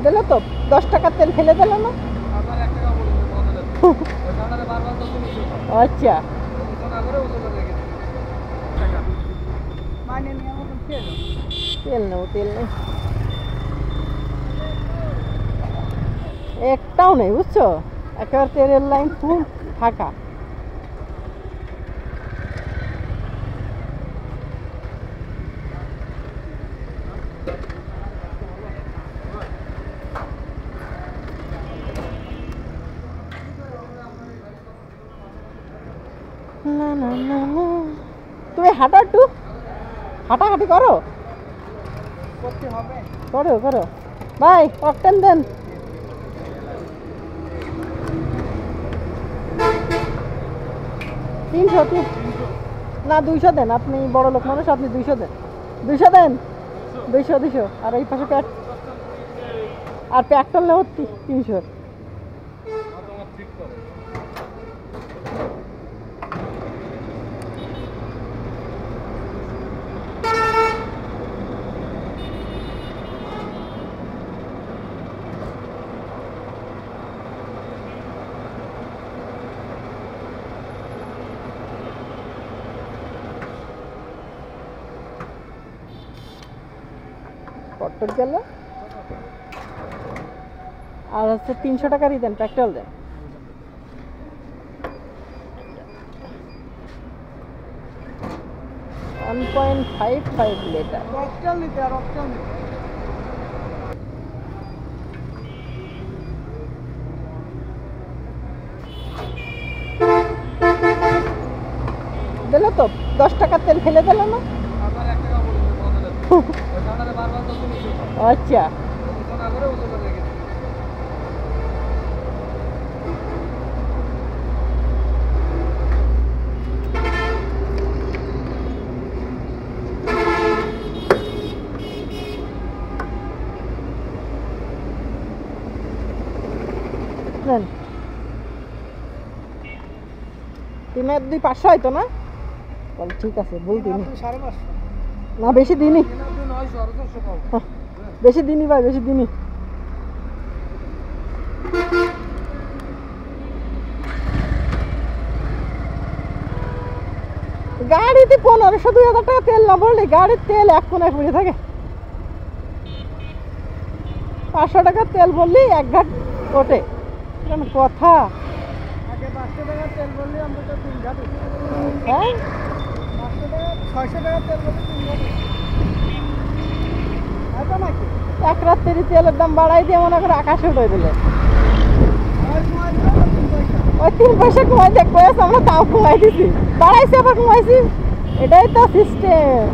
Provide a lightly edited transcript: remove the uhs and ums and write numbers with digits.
দিলে তো 10 টাকার তেল ফেলে দিল না। আচ্ছা তেল নেব, তেল নেই, একটাও নেই বুঝছো, একেবারে তেলের লাইন ফুল ফাঁকা। না না না না, তুমি হাঁটো, একটু হাঁটাহাঁটি করো, করো করো ভাই, অকটেন দেন। তিনশো না 200 দেন, আপনি বড় লোক মানুষ, আপনি 200 দেন, 200 দেন, 200 আর এই পাশে আর পেট্রোল নেব 300। কট্টর গেল আর হচ্ছে 300 টাকারই দেন, পেট্রোল দেন। $1.55 লিটার পেট্রোল নিতে, আর অকটেন নিতে দিলে তো 10 টাকার তেল ফেলে দিল না। আচ্ছা তিনের 2 500 হয়তো না, ঠিক আছে বলতে না, বেশি দিনই, বেশি দিনই ভাই, বেশি দিনই। গাড়িতে 1500-2000 টাকা তেল না ভরলে গাড়ির তেল এক কোনায় পড়ে থাকে। 500 টাকার তেল ভরলি 1 ঘাট ওঠে, কথা। আগে 500 টাকার তেল ভরলি আমরা তো 3 ঘাট। হ্যাঁ 500 টাকা 600 টাকার তেল ভরলি 3 ঘাট। এটা নাকি এক রাত্রি তেলের দাম বাড়াই দিয়ে মনে করে আকাশে উঠে দিলে, ওই 3 পয়সা কমাই দেখ, আমরা তাও কমাই দিছি, বাড়াইছি আবার কমাইছি, এটাই তো সিস্টেম।